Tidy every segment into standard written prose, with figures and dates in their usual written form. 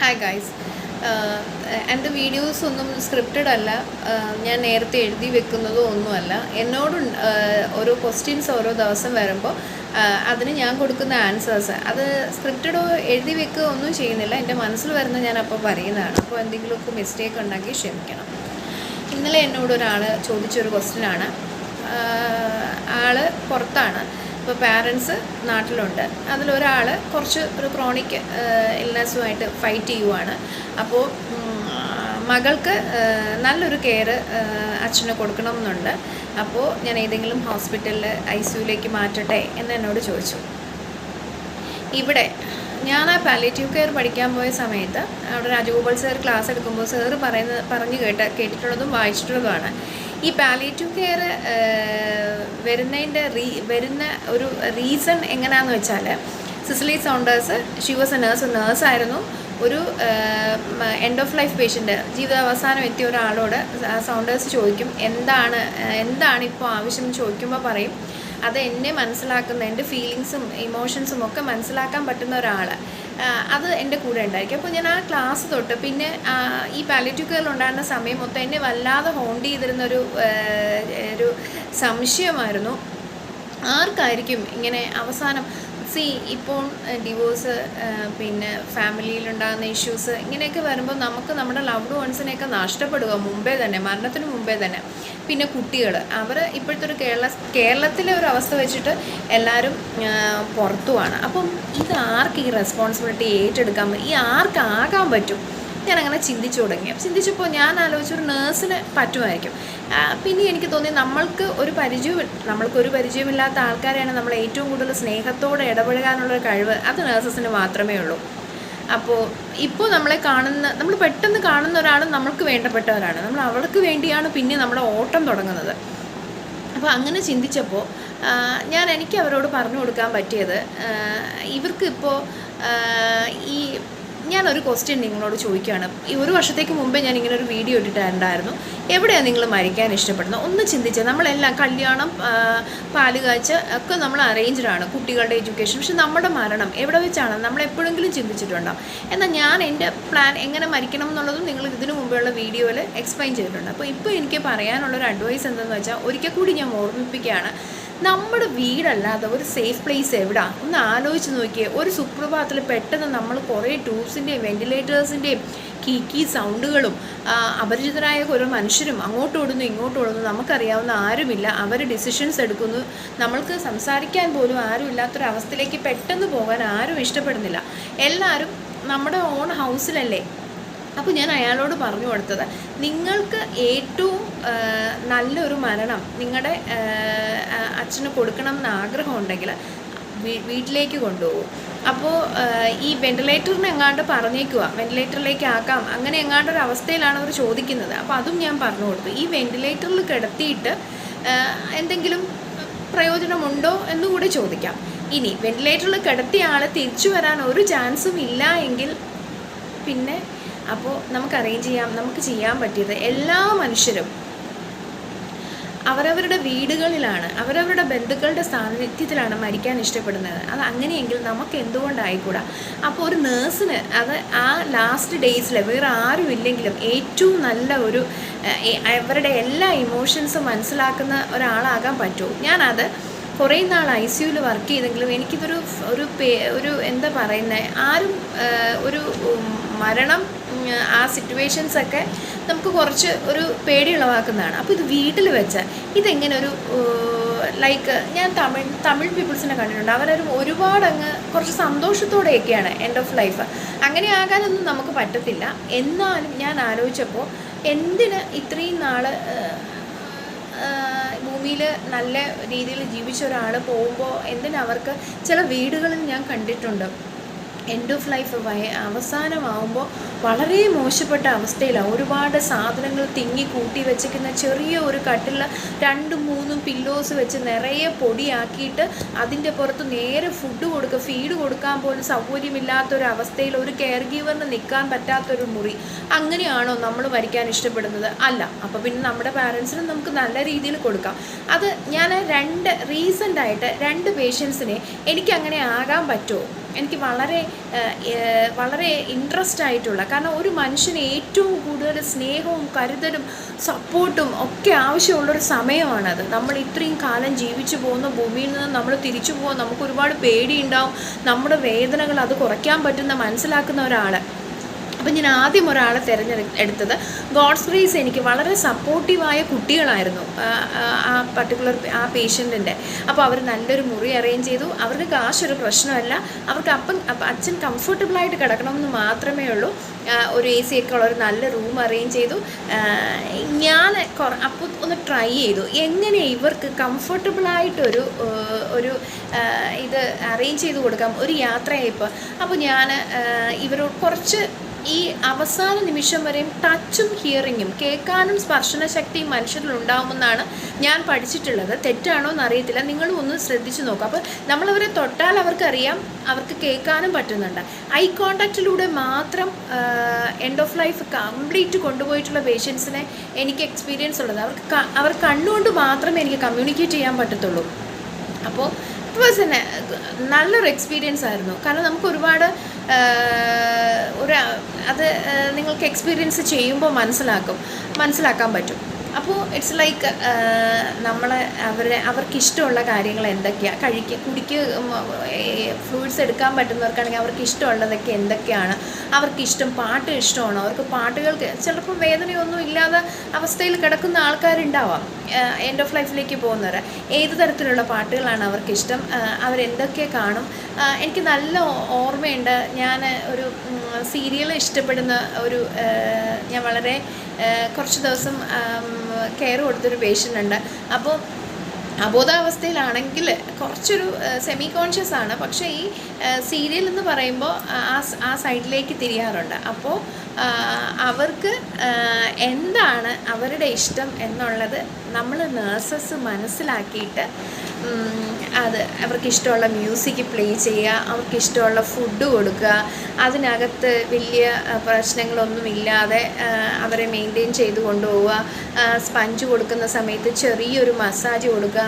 Hi guys. എൻ്റെ videos ഒന്നും scripted അല്ല. ഞാൻ നേരത്തെ എഴുതി വെക്കുന്നതോ ഒന്നുമല്ല. എന്നോട് ഓരോ ക്വസ്റ്റ്യൻസ് ഓരോ ദിവസം വരുമ്പോൾ അതിന് ഞാൻ കൊടുക്കുന്ന ആൻസേഴ്സ് അത് സ്ക്രിപ്റ്റഡോ എഴുതി വെക്കുകയോ ഒന്നും ചെയ്യുന്നില്ല. എൻ്റെ മനസ്സിൽ വരുന്ന ഞാൻ അപ്പോൾ പറയുന്നതാണ്. അപ്പോൾ എന്തെങ്കിലുമൊക്കെ മിസ്റ്റേക്ക് ഉണ്ടെങ്കിൽ ക്ഷമിക്കണം. ഇന്നലെ എന്നോട് ഒരാൾ ചോദിച്ചൊരു ക്വസ്റ്റ്യനാണ്. ആൾ പുറത്താണ്, ഇപ്പോൾ പാരൻസ് നാട്ടിലുണ്ട്. അതിലൊരാൾ കുറച്ച് ഒരു ക്രോണിക് ഇൽനെസ്സുമായിട്ട് ഫൈറ്റ് ചെയ്യുവാണ്. അപ്പോൾ മകൾക്ക് നല്ലൊരു കെയർ അച്ഛന് കൊടുക്കണമെന്നുണ്ട്. അപ്പോൾ ഞാൻ ഏതെങ്കിലും ഹോസ്പിറ്റലിൽ ICUലേക്ക് മാറ്റട്ടെ എന്ന് എന്നോട് ചോദിച്ചു. ഇവിടെ ഞാൻ ആ പാലിയേറ്റീവ് കെയർ പഠിക്കാൻ പോയ സമയത്ത് അവിടെ രാജഗോപാൽ സാർ ക്ലാസ് എടുക്കുമ്പോൾ സാറ് പറഞ്ഞു കേട്ടിട്ടുള്ളതും വായിച്ചിട്ടുള്ളതുമാണ്. ഈ പാലിയേറ്റീവ് കെയർ വരുന്ന ഒരു റീസൺ എങ്ങനെയാണെന്ന് വെച്ചാൽ, Cicely Saunders she was a നേഴ്സായിരുന്നു. ഒരു എൻഡ് ഓഫ് ലൈഫ് പേഷ്യൻ്റ്, ജീവിതാവസാനം എത്തിയ ഒരാളോട് സൗണ്ടേഴ്സ് ചോദിക്കും എന്താണ് ഇപ്പോൾ ആവശ്യം എന്ന് ചോദിക്കുമ്പോൾ പറയും, അത് എന്നെ മനസ്സിലാക്കുന്ന, എൻ്റെ ഫീലിങ്സും ഇമോഷൻസും ഒക്കെ മനസ്സിലാക്കാൻ പറ്റുന്ന ഒരാൾ അത് എൻ്റെ കൂടെ ഉണ്ടായിരിക്കും. അപ്പോൾ ഞാൻ ആ ക്ലാസ് തൊട്ട് പിന്നെ ഈ പാലിയേറ്റീവ് കെയറിൽ ഉണ്ടായിരുന്ന സമയം മൊത്തം എന്നെ വല്ലാതെ ഹോണ്ട് ചെയ്തിരുന്നൊരു സംശയമായിരുന്നു, ആർക്കായിരിക്കും ഇങ്ങനെ അവസാനം ഇപ്പോൾ ഡിവോഴ്സ്, പിന്നെ ഫാമിലിയിലുണ്ടാകുന്ന ഇഷ്യൂസ് ഇങ്ങനെയൊക്കെ വരുമ്പോൾ നമുക്ക് നമ്മുടെ ലവ്ഡ് വൺസിനെയൊക്കെ നഷ്ടപ്പെടുക മുമ്പേ തന്നെ, മരണത്തിന് മുമ്പേ തന്നെ. പിന്നെ കുട്ടികൾ, അവർ ഇപ്പോഴത്തെ ഒരു കേരളത്തിലെ ഒരു അവസ്ഥ വെച്ചിട്ട് എല്ലാവരും പുറത്തുമാണ്. അപ്പം ഇത് ആർക്ക് ഈ റെസ്പോൺസിബിലിറ്റി ഏറ്റെടുക്കാൻ പറ്റും, ഈ ആർക്കാകാൻ പറ്റും? ഞാനങ്ങനെ ചിന്തിച്ചു തുടങ്ങി. ചിന്തിച്ചപ്പോൾ ഞാൻ ആലോചിച്ചൊരു നേഴ്സിന് പറ്റുമായിരിക്കും. പിന്നെ എനിക്ക് തോന്നി നമുക്കൊരു പരിചയമില്ലാത്ത ആൾക്കാരെയാണ് നമ്മൾ ഏറ്റവും കൂടുതൽ സ്നേഹത്തോടെ ഇടപഴകാനുള്ളൊരു കഴിവ്, അത് നേഴ്സസിന് മാത്രമേ ഉള്ളൂ. അപ്പോൾ ഇപ്പോൾ നമ്മൾ പെട്ടെന്ന് കാണുന്ന ഒരാൾ നമ്മൾക്ക് വേണ്ടപ്പെട്ടവരാണ്, നമ്മൾ അവർക്ക് വേണ്ടിയാണ് പിന്നെ നമ്മുടെ ഓട്ടം തുടങ്ങുന്നത്. അപ്പോൾ അങ്ങനെ ചിന്തിച്ചപ്പോൾ എനിക്ക് അവരോട് പറഞ്ഞു കൊടുക്കാൻ പറ്റിയത്, ഇവർക്കിപ്പോൾ ഞാനൊരു ക്വസ്റ്റ്യൻ നിങ്ങളോട് ചോദിക്കുകയാണ്. ഈ ഒരു വർഷത്തേക്ക് മുമ്പേ ഞാൻ ഇങ്ങനെ ഒരു വീഡിയോ ഇട്ടിട്ടുണ്ടായിരുന്നു, എവിടെയാണ് നിങ്ങൾ മരിക്കാൻ ഇഷ്ടപ്പെടുന്നത്? ഒന്ന് ചിന്തിച്ചാൽ, നമ്മളെല്ലാം കല്യാണം, പാല് കാഴ്ച ഒക്കെ നമ്മൾ അറേഞ്ച്ഡാണ്, കുട്ടികളുടെ എഡ്യൂക്കേഷൻ. പക്ഷെ നമ്മുടെ മരണം എവിടെ വെച്ചാണ് നമ്മൾ എപ്പോഴെങ്കിലും ചിന്തിച്ചിട്ടുണ്ടാവും? എന്നാൽ ഞാൻ എൻ്റെ പ്ലാൻ എങ്ങനെ മരിക്കണം എന്നുള്ളതും നിങ്ങൾ ഇതിനു മുമ്പുള്ള വീഡിയോയിൽ എക്സ്പ്ലെയിൻ ചെയ്തിട്ടുണ്ട്. അപ്പോൾ ഇപ്പോൾ എനിക്ക് പറയാനുള്ളൊരു അഡ്വൈസ് എന്തെന്ന് വെച്ചാൽ, ഒരിക്കൽ കൂടി ഞാൻ ഓർമ്മിപ്പിക്കുകയാണ്, നമ്മുടെ വീടല്ലാതെ ഒരു സേഫ് പ്ലേസ് എവിടാ? ഒന്ന് ആലോചിച്ച് നോക്കിയേ. ഒരു സുപ്രഭാതത്തിൽ പെട്ടെന്ന് നമ്മൾ കുറേ ട്യൂബ്സിൻ്റെയും വെൻറ്റിലേറ്റേഴ്സിൻ്റെയും കീ സൗണ്ടുകളും അപരിചിതരായ ഓരോ മനുഷ്യരും അങ്ങോട്ട് ഓടുന്നു ഇങ്ങോട്ട് ഓടുന്നു, നമുക്കറിയാവുന്ന ആരുമില്ല, അവർ ഡിസിഷൻസ് എടുക്കുന്നു, നമ്മൾക്ക് സംസാരിക്കാൻ പോലും ആരും ഇല്ലാത്തൊരവസ്ഥയിലേക്ക് പെട്ടെന്ന് പോകാൻ ആരും ഇഷ്ടപ്പെടുന്നില്ല. എല്ലാവരും നമ്മുടെ ഓൺ ഹൗസിലല്ലേ. അപ്പോൾ ഞാൻ അയാളോട് പറഞ്ഞു കൊടുത്തത്, നിങ്ങൾക്ക് ഏറ്റവും നല്ലൊരു മരണം നിങ്ങളുടെ അച്ഛന് കൊടുക്കണം എന്ന് ആഗ്രഹമുണ്ടെങ്കിൽ വീട്ടിലേക്ക് കൊണ്ടുപോകും. അപ്പോൾ ഈ വെൻറ്റിലേറ്ററിന് എങ്ങാണ്ട് പറഞ്ഞേക്കുക, വെൻറ്റിലേറ്ററിലേക്ക് ആക്കാം, അങ്ങനെ എങ്ങാണ്ടൊരു അവസ്ഥയിലാണ് അവർ ചോദിക്കുന്നത്. അപ്പോൾ അതും ഞാൻ പറഞ്ഞു കൊടുത്തു. ഈ വെൻറ്റിലേറ്ററിൽ കിടത്തിയിട്ട് എന്തെങ്കിലും പ്രയോജനമുണ്ടോ എന്നുകൂടി ചോദിക്കാം. ഇനി വെൻറ്റിലേറ്ററിൽ കിടത്തിയ ആൾ തിരിച്ചു വരാൻ ഒരു ചാൻസും ഇല്ല എങ്കിൽ പിന്നെ അപ്പോൾ നമുക്ക് അറേഞ്ച് ചെയ്യാം. നമുക്ക് ചെയ്യാൻ പറ്റിയത്, എല്ലാ മനുഷ്യരും അവരവരുടെ വീടുകളിലാണ്, അവരവരുടെ ബന്ധുക്കളുടെ സാന്നിധ്യത്തിലാണ് മരിക്കാൻ ഇഷ്ടപ്പെടുന്നത്. അത് അങ്ങനെയെങ്കിൽ നമുക്ക് എന്തുകൊണ്ടായിക്കൂടാ? അപ്പോൾ ഒരു നേഴ്സിന് അത് ആ ലാസ്റ്റ് ഡേയ്സിൽ വേറെ ആരും ഇല്ലെങ്കിലും ഏറ്റവും നല്ല ഒരു അവരുടെ എല്ലാ ഇമോഷൻസും മനസ്സിലാക്കുന്ന ഒരാളാകാൻ പറ്റുമോ? ഞാനത് കുറേ നാൾ ICUവിൽ വർക്ക് ചെയ്തെങ്കിലും എനിക്കിതൊരു എന്താ പറയുന്നത്, ആരും ഒരു മരണം ആ സിറ്റുവേഷൻസൊക്കെ നമുക്ക് കുറച്ച് ഒരു പേടിയുളവാക്കുന്നതാണ്. അപ്പോൾ ഇത് വീട്ടിൽ വെച്ച് ഇതെങ്ങനെ ഒരു ലൈക്ക് ഞാൻ തമിഴ് പീപ്പിൾസിനെ കണ്ടിട്ടുണ്ട്, ഒരുപാട് കുറച്ച് സന്തോഷത്തോടെയൊക്കെയാണ് എൻഡ് ഓഫ് ലൈഫ്. അങ്ങനെ ആകാനൊന്നും നമുക്ക് പറ്റത്തില്ല. എന്നാലും ഞാൻ ആലോചിച്ചപ്പോൾ, എന്തിന് ഇത്രയും നാൾ ഭൂമിയിൽ നല്ല രീതിയിൽ ജീവിച്ച ഒരാൾ പോകുമ്പോൾ എന്തിനവർക്ക് ചില വീടുകളിൽ ഞാൻ കണ്ടിട്ടുണ്ട്, എൻഡ് ഓഫ് ലൈഫ് അവസാനമാകുമ്പോൾ വളരെ മോശപ്പെട്ട അവസ്ഥയിലാണ്. ഒരുപാട് സാധനങ്ങൾ തിങ്ങി കൂട്ടി വെച്ചിരിക്കുന്ന ചെറിയ ഒരു കട്ടിൽ 2-3 പില്ലോസ് വെച്ച് നിറയെ പൊടിയാക്കിയിട്ട് അതിൻ്റെ പുറത്ത് നേരെ ഫീഡ് കൊടുക്കാൻ പോലും സൗകര്യമില്ലാത്തൊരവസ്ഥയിൽ ഒരു കെയർ ഗീവറിന് നിൽക്കാൻ പറ്റാത്തൊരു മുറി. അങ്ങനെയാണോ നമ്മൾ മരിക്കാൻ ഇഷ്ടപ്പെടുന്നത്? അല്ല. അപ്പോൾ പിന്നെ നമ്മുടെ പാരൻസിനും നമുക്ക് നല്ല രീതിയിൽ കൊടുക്കാം. അത് ഞാൻ റീസെൻ്റായിട്ട് 2 പേഷ്യൻസിനെ എനിക്കങ്ങനെ ആകാൻ പറ്റുമോ എനിക്ക് വളരെ വളരെ ഇൻട്രസ്റ്റ് ആയിട്ടുള്ള, കാരണം ഒരു മനുഷ്യന് ഏറ്റവും കൂടുതൽ സ്നേഹവും കരുതലും സപ്പോർട്ടും ഒക്കെ ആവശ്യമുള്ളൊരു സമയമാണത്. നമ്മൾ ഇത്രയും കാലം ജീവിച്ചു പോകുന്ന ഭൂമിയിൽ നിന്ന് നമ്മൾ തിരിച്ചു പോകാൻ നമുക്ക് ഒരുപാട് പേടിയുണ്ടാവും. നമ്മുടെ വേദനകൾ അത് കുറയ്ക്കാൻ പറ്റുന്ന മനസ്സിലാക്കുന്ന ഒരാൾ. അപ്പം ഞാൻ ആദ്യം ഒരാളെ തിരഞ്ഞെടുത്തത് ഗോഡ്സ് ഗ്രേസ് എനിക്ക് വളരെ സപ്പോർട്ടീവായ കുട്ടികളായിരുന്നു, ആ പർട്ടിക്കുലർ ആ പേഷ്യൻറ്റിൻ്റെ. അപ്പോൾ അവർ നല്ലൊരു മുറി അറേഞ്ച് ചെയ്തു. അവർക്ക് കാശൊരു പ്രശ്നമല്ല, അവർക്ക് അച്ഛൻ കംഫർട്ടബിളായിട്ട് കിടക്കണമെന്ന് മാത്രമേ ഉള്ളൂ. ഒരു AC ഒക്കെ ഉള്ളൊരു നല്ല റൂം അറേഞ്ച് ചെയ്തു. ഞാൻ അപ്പോൾ ഒന്ന് ട്രൈ ചെയ്തു എങ്ങനെ ഇവർക്ക് കംഫർട്ടബിളായിട്ടൊരു ഒരു ഇത് അറേഞ്ച് ചെയ്ത് കൊടുക്കാം, ഒരു യാത്രയായിപ്പോൾ. അപ്പോൾ ഞാൻ ഇവരോട് കുറച്ച് ഈ അവസാന നിമിഷം വരെയും ടച്ചും ഹിയറിങ്ങും, കേൾക്കാനും സ്പർശന ശക്തിയും മനുഷ്യരിലുണ്ടാവുമെന്നാണ് ഞാൻ പഠിച്ചിട്ടുള്ളത്. തെറ്റാണോ എന്നറിയത്തില്ല, നിങ്ങളും ഒന്ന് ശ്രദ്ധിച്ച് നോക്കുക. അപ്പോൾ നമ്മളവരെ തൊട്ടാൽ അവർക്കറിയാം അവർക്ക് കേൾക്കാനും പറ്റുന്നുണ്ട്. ഐ കോണ്ടാക്റ്റിലൂടെ മാത്രം എൻഡ് ഓഫ് ലൈഫ് കംപ്ലീറ്റ് കൊണ്ടുപോയിട്ടുള്ള പേഷ്യൻസിനെ എനിക്ക് എക്സ്പീരിയൻസ് ഉള്ളത്. അവർ കണ്ണുകൊണ്ട് മാത്രമേ എനിക്ക് കമ്മ്യൂണിക്കേറ്റ് ചെയ്യാൻ പറ്റത്തുള്ളൂ. അപ്പോൾ ഇറ്റ് വാസ് നല്ലൊരു എക്സ്പീരിയൻസ് ആയിരുന്നു. കാരണം നമുക്ക് ഒരുപാട് അത് നിങ്ങൾക്ക് എക്സ്പീരിയൻസ് ചെയ്യുമ്പോൾ മനസ്സിലാക്കാൻ പറ്റും. അപ്പോൾ ഇറ്റ്സ് ലൈക്ക് അവർക്കിഷ്ടമുള്ള കാര്യങ്ങൾ എന്തൊക്കെയാണ്, ഫ്ലൂയിഡ്സ് എടുക്കാൻ പറ്റുന്നവർക്കാണെങ്കിൽ അവർക്ക് ഇഷ്ടമുള്ളതൊക്കെ എന്തൊക്കെയാണ്, അവർക്കിഷ്ടം പാട്ട് ഇഷ്ടമാണോ, അവർക്ക് പാട്ടുകൾക്ക് ചിലപ്പോൾ വേദനയൊന്നും ഇല്ലാതെ അവസ്ഥയിൽ കിടക്കുന്ന ആൾക്കാരുണ്ടാവാം. എൻഡ് ഓഫ് ലൈഫിലേക്ക് പോകുന്നവർ ഏത് തരത്തിലുള്ള പാട്ടുകളാണ് അവർക്കിഷ്ടം, അവരെന്തൊക്കെ കാണും. എനിക്ക് നല്ല ഓർമ്മയുണ്ട്, ഞാൻ ഒരു സീരിയൽ ഇഷ്ടപ്പെടുന്ന ഞാൻ വളരെ കുറച്ച് ദിവസം കെയർ കൊടുത്തൊരു പേഷ്യൻ്റ് ഉണ്ട്. അപ്പോൾ അബോധാവസ്ഥയിലാണെങ്കിൽ കുറച്ചൊരു സെമി കോൺഷ്യസ് ആണ്, പക്ഷേ ഈ സീരിയൽ എന്ന് പറയുമ്പോൾ ആ സൈഡിലേക്ക് തിരിയാറുണ്ട്. അപ്പോൾ അവർക്ക് എന്താണ് അവരുടെ ഇഷ്ടം എന്നുള്ളത് നമ്മൾ നേഴ്സസ് മനസ്സിലാക്കിയിട്ട് അത് അവർക്കിഷ്ടമുള്ള മ്യൂസിക് പ്ലേ ചെയ്യുക, അവർക്കിഷ്ടമുള്ള ഫുഡ് കൊടുക്കുക, അതിനകത്ത് വലിയ പ്രശ്നങ്ങളൊന്നുമില്ലാതെ അവരെ മെയിൻറ്റെയിൻ ചെയ്ത് കൊണ്ടുപോവുക. സ്പഞ്ച് കൊടുക്കുന്ന സമയത്ത് ചെറിയൊരു മസാജ് കൊടുക്കുക.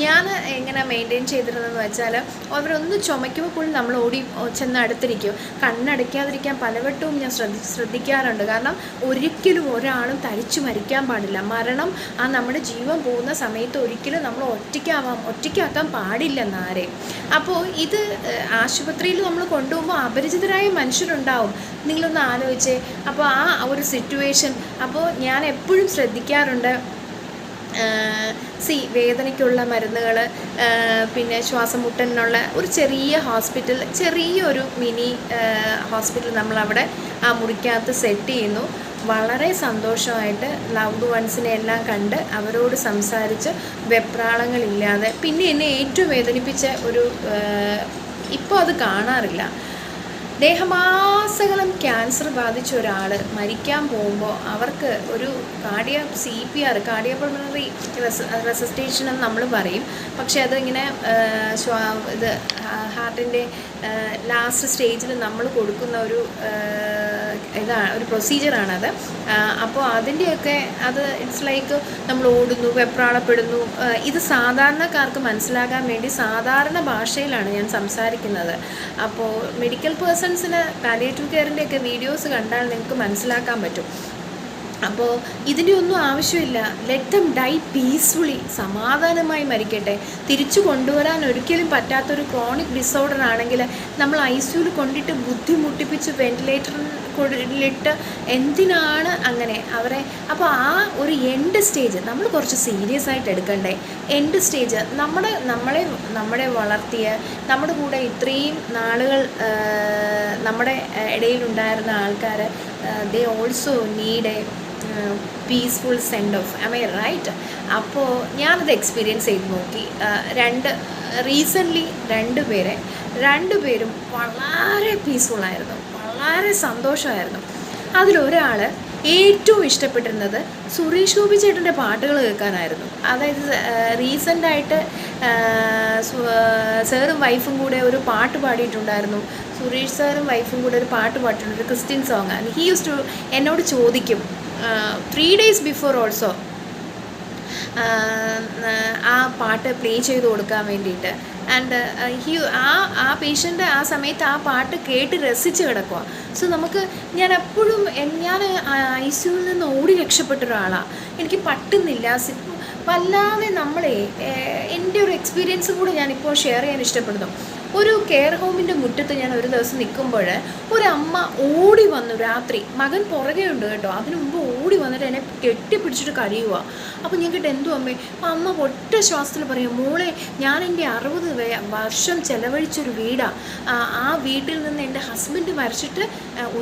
ഞാൻ എങ്ങനെ മെയിൻറ്റെയിൻ ചെയ്തിരുന്നതെന്ന് വെച്ചാൽ, അവരൊന്ന് ചുമയ്ക്കുമ്പോൾ പോലും നമ്മൾ ഓടി ചെന്ന് അടുത്തിരിക്കും. കണ്ണടയ്ക്കാതിരിക്കാൻ പലവട്ടവും ഞാൻ ശ്രദ്ധിക്കാറുണ്ട്. കാരണം ഒരിക്കലും ഒരാളും തരിച്ചു മരിക്കാൻ പാടില്ല. മരണം നമ്മുടെ ജീവൻ പോകുന്ന സമയത്ത് ഒരിക്കലും നമ്മൾ ഒറ്റയ്ക്കാക്കാൻ പാടില്ലെന്നാരെയും. അപ്പോൾ ഇത് ആശുപത്രിയിൽ നമ്മൾ കൊണ്ടുപോകുമ്പോൾ അപരിചിതരായ മനുഷ്യരുണ്ടാവും. നിങ്ങളൊന്ന് ആലോചിച്ചേ. അപ്പോൾ ആ ഒരു സിറ്റുവേഷൻ, അപ്പോൾ ഞാൻ എപ്പോഴും ശ്രദ്ധിക്കാറുണ്ട്. വേദനയ്ക്കുള്ള മരുന്നുകൾ, പിന്നെ ശ്വാസം മുട്ടലിനുള്ള ഒരു ചെറിയൊരു മിനി ഹോസ്പിറ്റൽ നമ്മളവിടെ ആ മുറിക്കകത്ത് സെറ്റ് ചെയ്യുന്നു. വളരെ സന്തോഷമായിട്ട് ലവ്ഡ് വൺസിനെ എല്ലാം കണ്ട് അവരോട് സംസാരിച്ച് വെപ്രാളങ്ങളില്ലാതെ. പിന്നെ എന്നെ ഏറ്റവും വേദനിപ്പിച്ച ഇപ്പോൾ അത് കാണാറില്ല, ദേഹമാസകലം ക്യാൻസർ ബാധിച്ച ഒരാൾ മരിക്കാൻ പോകുമ്പോൾ അവർക്ക് ഒരു കാർഡിയോപൾമണറി റെസിസ്റ്റേഷൻ എന്ന് നമ്മൾ പറയും. പക്ഷേ അതിങ്ങനെ ഹാർട്ടിൻ്റെ ലാസ്റ്റ് സ്റ്റേജിൽ നമ്മൾ കൊടുക്കുന്ന ഒരു പ്രൊസീജിയറാണത്. അപ്പോൾ അതിൻ്റെയൊക്കെ ഇറ്റ്സ് ലൈക്ക് നമ്മൾ ഓടുന്നു, വെപ്രാളപ്പെടുന്നു. ഇത് സാധാരണക്കാർക്ക് മനസ്സിലാകാൻ വേണ്ടി സാധാരണ ഭാഷയിലാണ് ഞാൻ സംസാരിക്കുന്നത്. അപ്പോൾ മെഡിക്കൽ പേഴ്സൺസിന് പാലിയേറ്റീവ് കെയറിൻ്റെയൊക്കെ വീഡിയോസ് കണ്ടാൽ നിങ്ങൾക്ക് മനസ്സിലാക്കാൻ പറ്റും. അപ്പോൾ ഇതിൻ്റെ ഒന്നും ആവശ്യമില്ല. ലെറ്റ് ദം ഡൈ പീസ്ഫുള്ളി, സമാധാനമായി മരിക്കട്ടെ. തിരിച്ചു കൊണ്ടുവരാൻ ഒരിക്കലും പറ്റാത്തൊരു ക്രോണിക് ഡിസോർഡർ ആണെങ്കിൽ നമ്മൾ ICUവിൽ കൊണ്ടിട്ട് ബുദ്ധിമുട്ടിപ്പിച്ച് വെന്റിലേറ്ററിലിട്ട് എന്തിനാണ് അങ്ങനെ അവരെ? അപ്പോൾ ആ ഒരു എൻഡ് സ്റ്റേജ് നമ്മൾ കുറച്ച് സീരിയസ് ആയിട്ട് എടുക്കണ്ടേ? എൻഡ് സ്റ്റേജ് നമ്മളെ വളർത്തിയ, നമ്മുടെ കൂടെ ഇത്രയും നാളുകൾ നമ്മുടെ ഇടയിലുണ്ടായിരുന്ന ആൾക്കാർ, they also need a peaceful send off. Am I right? അപ്പോൾ ഞാനത് എക്സ്പീരിയൻസ് ചെയ്ത് നോക്കി. റീസെൻ്റ്ലി രണ്ടുപേരും വളരെ പീസ്ഫുള്ളായിരുന്നു, വളരെ സന്തോഷമായിരുന്നു. അതിലൊരാൾ ഏറ്റവും ഇഷ്ടപ്പെട്ടിരുന്നത് സുരേഷ് ഗോപി ചേട്ടൻ്റെ പാട്ടുകൾ കേൾക്കാനായിരുന്നു. അതായത് റീസെൻ്റായിട്ട് സാറും വൈഫും കൂടെ ഒരു പാട്ട് പാടിയിട്ടുണ്ടായിരുന്നു. സുരേഷ് സാറും വൈഫും കൂടെ ഒരു പാട്ട് പാടിയിട്ടുണ്ട്, ഒരു Christian song. And he use to എന്നോട് ചോദിക്കും 3 days ബിഫോർ ഓൾസോ ആ പാട്ട് പ്ലേ ചെയ്ത് കൊടുക്കാൻ വേണ്ടിയിട്ട്. ആൻഡ് ആ പേഷ്യൻ്റ് ആ സമയത്ത് ആ പാട്ട് കേട്ട് രസിച്ച് കിടക്കുക. സോ ഞാൻ എപ്പോഴും ഞാൻ ICUവിൽ നിന്ന് ഓടി രക്ഷപ്പെട്ട ഒരാളാണ്. എനിക്ക് പറ്റുന്നില്ല. വല്ലാതെ എൻ്റെ ഒരു എക്സ്പീരിയൻസും കൂടെ ഞാനിപ്പോൾ ഷെയർ ചെയ്യാൻ ഇഷ്ടപ്പെടുന്നു. ഒരു കെയർ ഹോമിൻ്റെ മുറ്റത്ത് ഞാൻ ഒരു ദിവസം നിൽക്കുമ്പോൾ ഒരമ്മ ഓടി വന്നു. രാത്രി മകൻ പുറകെ ഉണ്ട് കേട്ടോ. അതിന് മുമ്പ് ഓടി വന്നിട്ട് എന്നെ കെട്ടിപ്പിടിച്ചിട്ട് കഴിയുക. അപ്പോൾ ഞാൻ കേട്ടോ, എന്തോ അമ്മേ. അമ്മ ഒറ്റ ശ്വാസത്തിൽ പറയും, മോളെ, ഞാൻ എൻ്റെ 60 വർഷം ചിലവഴിച്ചൊരു വീടാണ്. ആ വീട്ടിൽ നിന്ന് എൻ്റെ ഹസ്ബൻഡ് മരിച്ചിട്ട്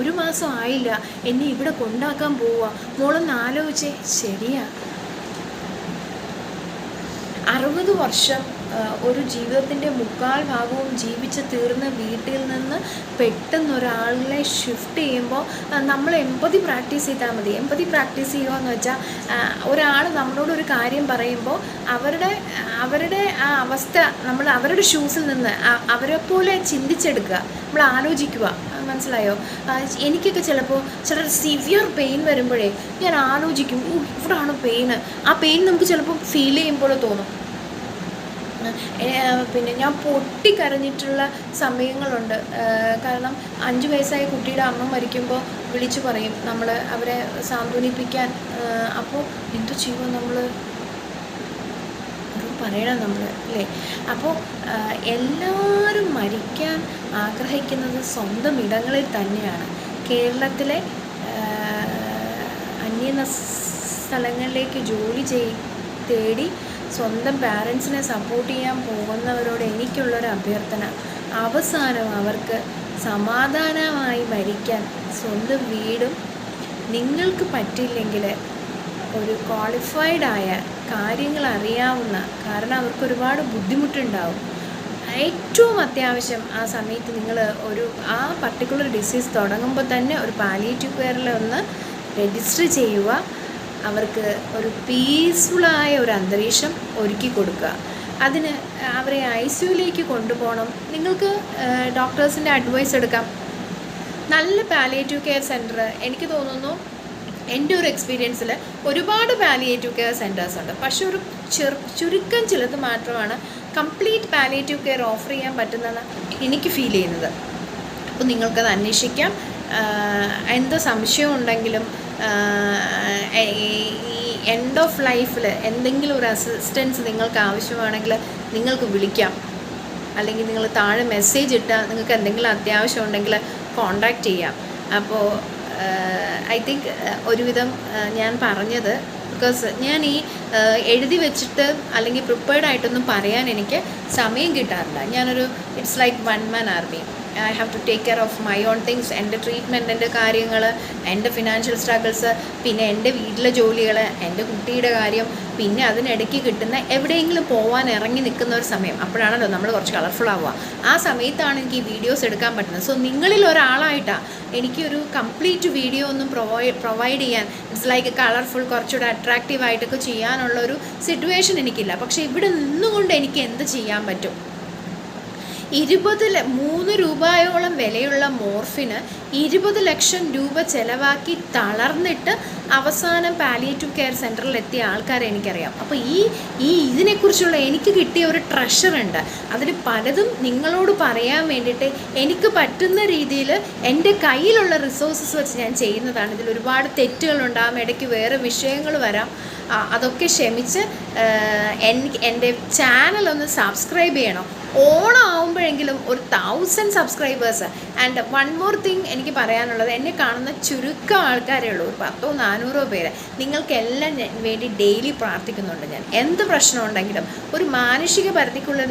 1 മാസം ആയില്ല. എന്നെ ഇവിടെ കൊണ്ടാക്കാൻ പോവുക. മോളൊന്ന് ആലോചിച്ചേ. ശരിയാ, 60 വർഷം ഒരു ജീവിതത്തിൻ്റെ 3/4 ഭാഗവും ജീവിച്ച് തീർന്ന വീട്ടിൽ നിന്ന് പെട്ടെന്ന് ഒരാളെ ഷിഫ്റ്റ് ചെയ്യുമ്പോൾ നമ്മൾ എമ്പതി പ്രാക്ടീസ് ചെയ്താൽ മതി. എമ്പതി പ്രാക്ടീസ് ചെയ്യുക എന്ന് വെച്ചാൽ ഒരാൾ നമ്മളോടൊരു കാര്യം പറയുമ്പോൾ അവരുടെ ആ അവസ്ഥ നമ്മൾ അവരുടെ ഷൂസിൽ നിന്ന് അവരെ പോലെ ചിന്തിച്ചെടുക്കുക, നമ്മൾ ആലോചിക്കുക. മനസ്സിലായോ? എനിക്കൊക്കെ ചിലപ്പോൾ സിവിയർ പെയിൻ വരുമ്പോഴേ ഞാൻ ആലോചിക്കും, ഇവിടാണ് പെയിന്. ആ പെയിൻ നമുക്ക് ചിലപ്പോൾ ഫീൽ ചെയ്യുമ്പോൾ തോന്നും. പിന്നെ ഞാൻ പൊട്ടിക്കരഞ്ഞിട്ടുള്ള സമയങ്ങളുണ്ട്. കാരണം 5 വയസ്സായ കുട്ടിയുടെ അമ്മ മരിക്കുമ്പോൾ വിളിച്ചു പറയും നമ്മൾ അവരെ സാന്ത്വനിപ്പിക്കാൻ. അപ്പോൾ എന്തു ചെയ്യുമോ നമ്മൾ പറയണം അല്ലേ? അപ്പോൾ എല്ലാവരും മരിക്കാൻ ആഗ്രഹിക്കുന്നത് സ്വന്തം ഇടങ്ങളിൽ തന്നെയാണ്. കേരളത്തിലെ അന്യ സ്ഥലങ്ങളിലേക്ക് ജോലി തേടി സ്വന്തം പാരൻസിനെ സപ്പോർട്ട് ചെയ്യാൻ പോകുന്നവരോട് എനിക്കുള്ളൊരു അഭ്യർത്ഥന, അവസാനം അവർക്ക് സമാധാനമായി മരിക്കാൻ സ്വന്തം വീടും, നിങ്ങൾക്ക് പറ്റില്ലെങ്കിൽ ഒരു ക്വാളിഫൈഡായ കാര്യങ്ങൾ അറിയാവുന്ന, കാരണം അവർക്ക് ഒരുപാട് ബുദ്ധിമുട്ടുണ്ടാവും. ഏറ്റവും അത്യാവശ്യം ആ സമയത്ത് നിങ്ങൾ ആ പർട്ടിക്കുലർ ഡിസീസ് തുടങ്ങുമ്പോൾ തന്നെ ഒരു പാലിയേറ്റീവ് കെയറിൽ ഒന്ന് രജിസ്റ്റർ ചെയ്യുക. അവർക്ക് ഒരു പീസ്ഫുള്ളായ ഒരു അന്തരീക്ഷം ഒരുക്കി കൊടുക്കുക. അതിന് അവരെ ICUവിലേക്ക് കൊണ്ടുപോകണം. നിങ്ങൾക്ക് ഡോക്ടേഴ്സിൻ്റെ അഡ്വൈസ് എടുക്കാം. നല്ല പാലിയേറ്റീവ് കെയർ സെൻറ്റർ, എനിക്ക് തോന്നുന്നു എൻ്റെ ഒരു എക്സ്പീരിയൻസിൽ ഒരുപാട് പാലിയേറ്റീവ് കെയർ സെൻറ്റേഴ്സ് ഉണ്ട്. പക്ഷെ ഒരു ചുരുക്കം ചിലത് മാത്രമാണ് കംപ്ലീറ്റ് പാലിയേറ്റീവ് കെയർ ഓഫർ ചെയ്യാൻ പറ്റുന്നതെന്ന് എനിക്ക് ഫീൽ ചെയ്യുന്നത്. അപ്പോൾ നിങ്ങൾക്കത് അന്വേഷിക്കാം. എന്ത് സംശയം ഉണ്ടെങ്കിലും ഈ എൻഡ് ഓഫ് ലൈഫിൽ എന്തെങ്കിലും ഒരു അസിസ്റ്റൻസ് നിങ്ങൾക്ക് ആവശ്യമാണെങ്കിൽ നിങ്ങൾക്ക് വിളിക്കാം. അല്ലെങ്കിൽ നിങ്ങൾ താഴെ മെസ്സേജ് ഇട്ടാൽ നിങ്ങൾക്ക് എന്തെങ്കിലും അത്യാവശ്യം ഉണ്ടെങ്കിൽ കോണ്ടാക്റ്റ് ചെയ്യാം. അപ്പോൾ ഐ തിങ്ക് ഒരുവിധം ഞാൻ പറഞ്ഞത്, ബിക്കോസ് ഞാൻ ഈ എഴുതി വെച്ചിട്ട് അല്ലെങ്കിൽ പ്രിപ്പയർഡായിട്ടൊന്നും പറയാൻ എനിക്ക് സമയം കിട്ടാറില്ല. It's like one man army. I have to take care of my own things. എൻ്റെ ട്രീറ്റ്മെൻറ്റ്, എൻ്റെ കാര്യങ്ങൾ, എൻ്റെ ഫിനാൻഷ്യൽ സ്ട്രഗിൾസ്, പിന്നെ എൻ്റെ വീട്ടിലെ ജോലികൾ, എൻ്റെ കുട്ടിയുടെ കാര്യം, പിന്നെ അതിനിടയ്ക്ക് കിട്ടുന്ന എവിടെയെങ്കിലും പോകാൻ ഇറങ്ങി നിൽക്കുന്ന ഒരു സമയം, അപ്പോഴാണല്ലോ നമ്മൾ കുറച്ച് കളർഫുൾ ആവുക. ആ സമയത്താണ് എനിക്ക് ഈ വീഡിയോസ് എടുക്കാൻ പറ്റുന്നത്. സോ നിങ്ങളിൽ ഒരാളായിട്ടാണ് എനിക്കൊരു കംപ്ലീറ്റ് വീഡിയോ ഒന്നും പ്രൊവൈഡ് ചെയ്യാൻ, ഇറ്റ്സ് ലൈക്ക് കളർഫുൾ, കുറച്ചുകൂടെ അട്രാക്റ്റീവായിട്ടൊക്കെ ചെയ്യാനുള്ളൊരു സിറ്റുവേഷൻ എനിക്കില്ല. പക്ഷേ ഇവിടെ നിന്നുകൊണ്ട് എനിക്ക് എന്ത് ചെയ്യാൻ പറ്റും? 3 രൂപയോളം വിലയുള്ള മോർഫിന് 20 ലക്ഷം രൂപ ചിലവാക്കി തളർന്നിട്ട് അവസാനം പാലിയേറ്റീവ് കെയർ സെൻറ്ററിൽ എത്തിയ ആൾക്കാരെ എനിക്കറിയാം. അപ്പോൾ ഇതിനെക്കുറിച്ചുള്ള എനിക്ക് കിട്ടിയ ഒരു ട്രഷറുണ്ട്. അതിൽ പലതും നിങ്ങളോട് പറയാൻ വേണ്ടിയിട്ട് എനിക്ക് പറ്റുന്ന രീതിയിൽ എൻ്റെ കയ്യിലുള്ള റിസോഴ്സസ് വെച്ച് ഞാൻ ചെയ്യുന്നതാണ്. ഇതിൽ ഒരുപാട് തെറ്റുകളുണ്ടാകും, ഇടയ്ക്ക് വേറെ വിഷയങ്ങൾ വരാം. അതൊക്കെ ക്ഷമിച്ച് എൻ്റെ ചാനലൊന്ന് സബ്സ്ക്രൈബ് ചെയ്യണം. ഓണം ആവുമ്പോഴെങ്കിലും ഒരു 1000 subscribers. And one more thing എനിക്ക് പറയാനുള്ളത്, എന്നെ കാണുന്ന ചുരുക്കം ആൾക്കാരേ ഉള്ളൂ, 100-400 പേര്. നിങ്ങൾക്കെല്ലാം വേണ്ടി ഡെയിലി പ്രാർത്ഥിക്കുന്നുണ്ട് ഞാൻ. എന്ത് പ്രശ്നം ഉണ്ടെങ്കിലും ഒരു മാനുഷിക പരിധിക്കുള്ളിൽ